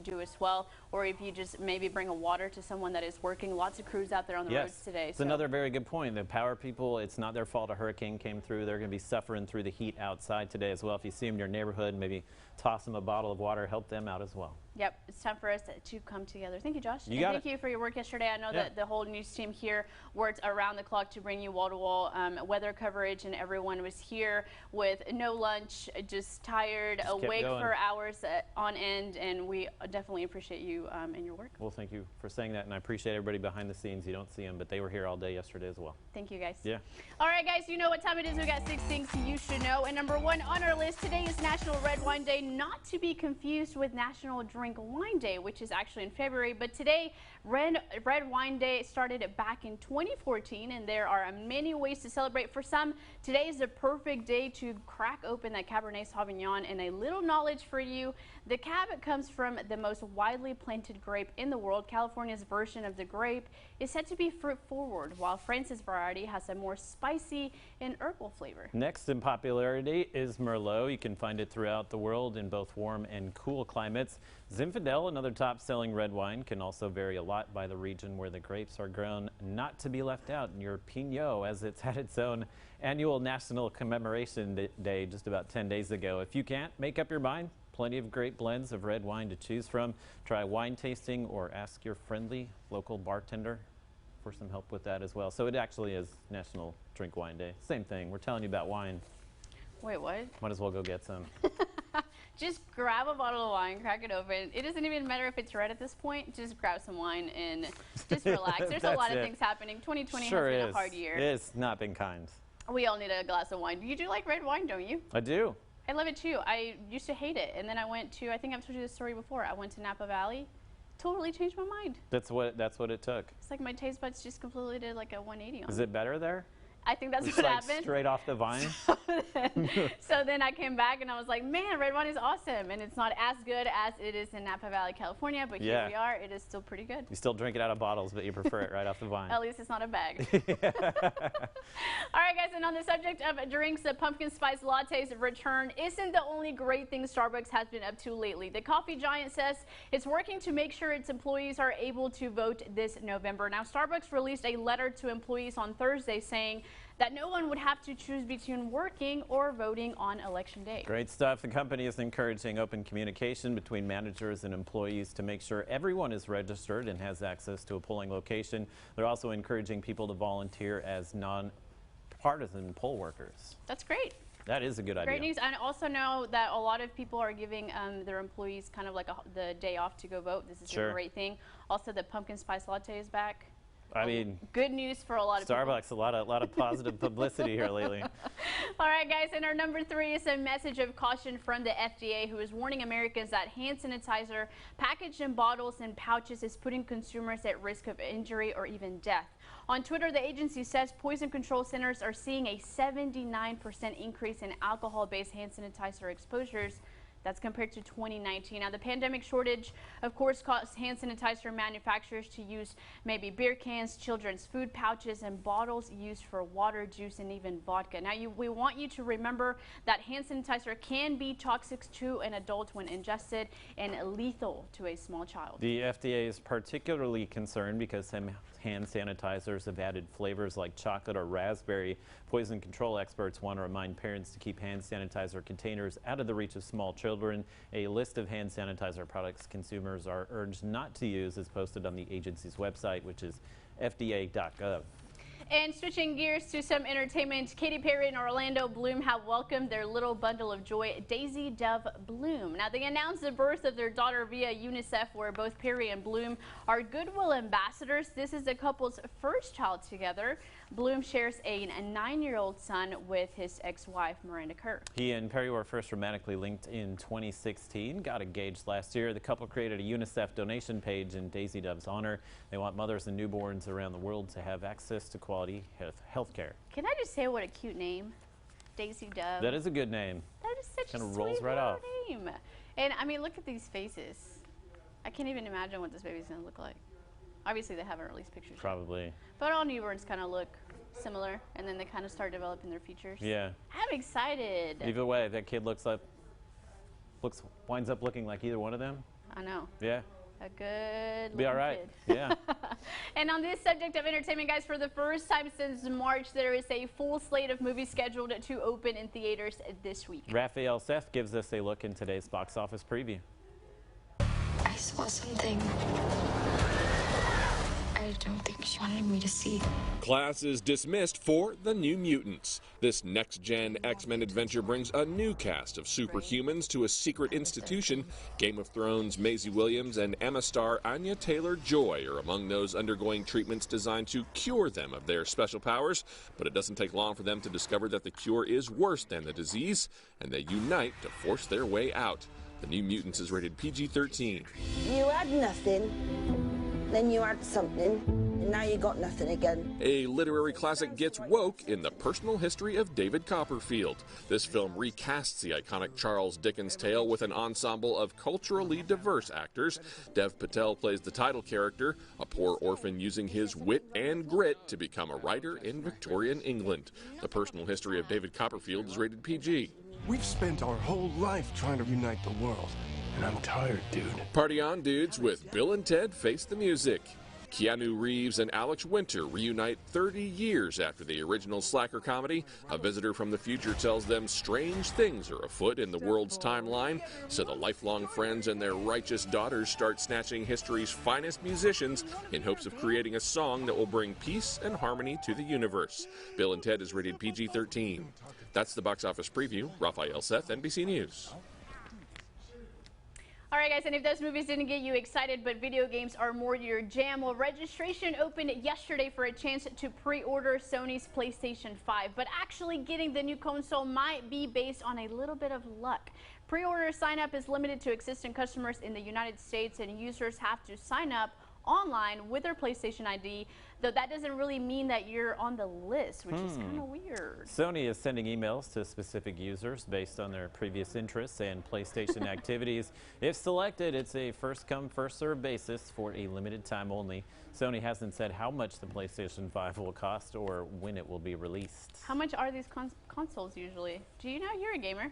do as well, or if you just maybe bring a water to someone that is working. Lots of crews out there on the roads today. It's another very good point. The power people, it's not their fault a hurricane came through. They're going to be suffering through the heat outside today as well. If you see them in your neighborhood, maybe toss them a bottle of water, help them out as well. Yep, it's time for us to come together. Thank you, Josh. Thank you for your work yesterday. I know that the whole news team here worked around the clock to bring you wall-to-wall weather coverage, and everyone was here with no lunch, just tired, awake for hours on end, and we definitely appreciate you and your work. Well, thank you for saying that, and I appreciate everybody behind the scenes. You don't see them, but they were here all day yesterday as well. Thank you, guys. Yeah. All right, guys, you know what time it is. We got 6 things you should know, and number 1 on our list today is National Red Wine Day, not to be confused with National Drink Wine Day, which is actually in February. But today, Red Wine Day started back in 2014, and there are many ways to celebrate. For some, today is the perfect day to crack open that Cabernet Sauvignon. And a little knowledge for you, the Cab comes from the most widely planted grape in the world. California's version of the grape is said to be fruit forward, while France's variety has a more spicy and herbal flavor. Next in popularity is Merlot. You can find it throughout the world in both warm and cool climates. Zinfandel, another top-selling red wine, can also vary a lot by the region where the grapes are grown. Not to be left out in your Pinot, as it's had its own annual national commemoration day just about 10 days ago. If you can't make up your mind, plenty of great blends of red wine to choose from. Try wine tasting or ask your friendly local bartender for some help with that as well. So it actually is National Drink Wine Day. Same thing. We're telling you about wine. Wait, what? Might as well go get some. Just grab a bottle of wine, crack it open. It doesn't even matter if it's red at this point. Just grab some wine and just relax. There's a lot of things happening. 2020 has been a hard year. It's not been kind. We all need a glass of wine. You do like red wine, don't you? I do. I love it too. I used to hate it, and then I went to, I think I've told you this story before, I went to Napa Valley. Totally changed my mind. That's what it took. It's like my taste buds just completely did like a 180 on Is it better there? I think that's what happened. Straight off the vine? So then I came back and I was like, man, red wine is awesome. And it's not as good as it is in Napa Valley, California, but here we are. It is still pretty good. You still drink it out of bottles, but you prefer it right off the vine. At least it's not a bag. All right, guys, and on the subject of drinks, the pumpkin spice latte's return isn't the only great thing Starbucks has been up to lately. The coffee giant says it's working to make sure its employees are able to vote this November. Now, Starbucks released a letter to employees on Thursday saying that no one would have to choose between working or voting on election day. Great stuff. The company is encouraging open communication between managers and employees to make sure everyone is registered and has access to a polling location. They're also encouraging people to volunteer as non-partisan poll workers. That's great. That is a good idea. Great news. I also know that a lot of people are giving their employees kind of like the day off to go vote. This is a great thing. Also, the pumpkin spice latte is back. I mean, good news for a lot of Starbucks, people. a lot of positive publicity here lately. All right, guys, and our number 3 is a message of caution from the FDA, who is warning Americans that hand sanitizer packaged in bottles and pouches is putting consumers at risk of injury or even death. On Twitter, the agency says poison control centers are seeing a 79% increase in alcohol-based hand sanitizer exposures. That's compared to 2019. Now, the pandemic shortage, of course, caused hand sanitizer manufacturers to use maybe beer cans, children's food pouches, and bottles used for water, juice, and even vodka. Now, we want you to remember that hand sanitizer can be toxic to an adult when ingested and lethal to a small child. The FDA is particularly concerned because some hand sanitizers have added flavors like chocolate or raspberry. Poison control experts want to remind parents to keep hand sanitizer containers out of the reach of small children. A list of hand sanitizer products consumers are urged not to use is posted on the agency's website, which is fda.gov. And switching gears to some entertainment, Katy Perry and Orlando Bloom have welcomed their little bundle of joy, Daisy Dove Bloom. Now, they announced the birth of their daughter via UNICEF, where both Perry and Bloom are goodwill ambassadors. This is the couple's first child together. Bloom shares a 9-year-old son with his ex-wife, Miranda Kerr. He and Perry were first romantically linked in 2016, got engaged last year. The couple created a UNICEF donation page in Daisy Dove's honor. They want mothers and newborns around the world to have access to quality health care. Can I just say what a cute name? Daisy Dove. That is a good name. That is such a sweet rolls right off. name. And I mean, look at these faces. I can't even imagine what this baby's going to look like. Obviously, they haven't released pictures Probably. yet. But all newborns kind of look similar, and then they kind of start developing their features. Yeah. I'm excited. Either way, that kid winds up looking like either one of them. I know. Yeah. A good Be all right. kid. Yeah. And on this subject of entertainment, guys, for the first time since March, there is a full slate of movies scheduled to open in theaters this week. Raphael Seth gives us a look in today's box office preview. I saw something I don't think she wanted me to see. Class is dismissed for The New Mutants. This next-gen X-Men adventure brings a new cast of superhumans to a secret institution. Game of Thrones' Maisie Williams and Emma star Anya Taylor-Joy are among those undergoing treatments designed to cure them of their special powers. But it doesn't take long for them to discover that the cure is worse than the disease, and they unite to force their way out. The New Mutants is rated PG-13. You had nothing, then you had something, and now you got nothing again. A literary classic gets woke in the personal history of David Copperfield. This film recasts the iconic Charles Dickens tale with an ensemble of culturally diverse actors. Dev Patel plays the title character, a poor orphan using his wit and grit to become a writer in Victorian England. The personal history of David Copperfield is rated PG. We've spent our whole life trying to unite the world, and I'm tired, dude. Party on, dudes, with Bill and Ted Face the Music. Keanu Reeves and Alex Winter reunite 30 years after the original Slacker comedy. A visitor from the future tells them strange things are afoot in the world's timeline, so the lifelong friends and their righteous daughters start snatching history's finest musicians in hopes of creating a song that will bring peace and harmony to the universe. Bill and Ted is rated PG-13. That's the box office preview. Raphael Seth, NBC News. All right, guys, and if those movies didn't get you excited, but video games are more your jam, well, registration opened yesterday for a chance to pre-order Sony's PlayStation 5. But actually getting the new console might be based on a little bit of luck. Pre-order sign-up is limited to existing customers in the United States, and users have to sign up online with their PlayStation ID, though that doesn't really mean that you're on the list, which is kind of weird. Sony is sending emails to specific users based on their previous interests and PlayStation activities. If selected, it's a first-come, first-served basis for a limited time only. Sony hasn't said how much the PlayStation 5 will cost or when it will be released. How much are these consoles usually? Do you know? You're a gamer.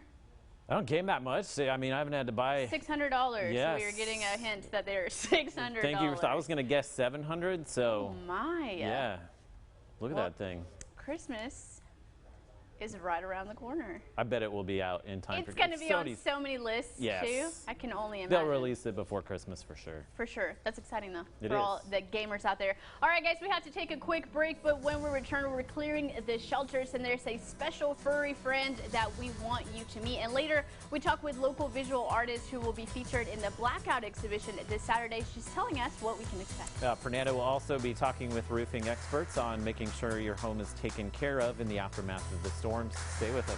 I don't game that much. I mean, I haven't had to buy $600. Yes. We are getting a hint that they're $600. Thank you. I was going to guess 700. So. Oh my. Yeah. Look at that thing. Christmas is right around the corner. I bet it will be out in time. It's going to be on so many lists too. I can only imagine. They'll release it before Christmas for sure. For sure. That's exciting though. It for is. all the gamers out there. All right, guys, we have to take a quick break, but when we return, we're clearing the shelters, and there's a special furry friend that we want you to meet. And later, we talk with local visual artists who will be featured in the Blackout exhibition this Saturday. She's telling us what we can expect. Fernando will also be talking with roofing experts on making sure your home is taken care of in the aftermath of the storms. Stay with us.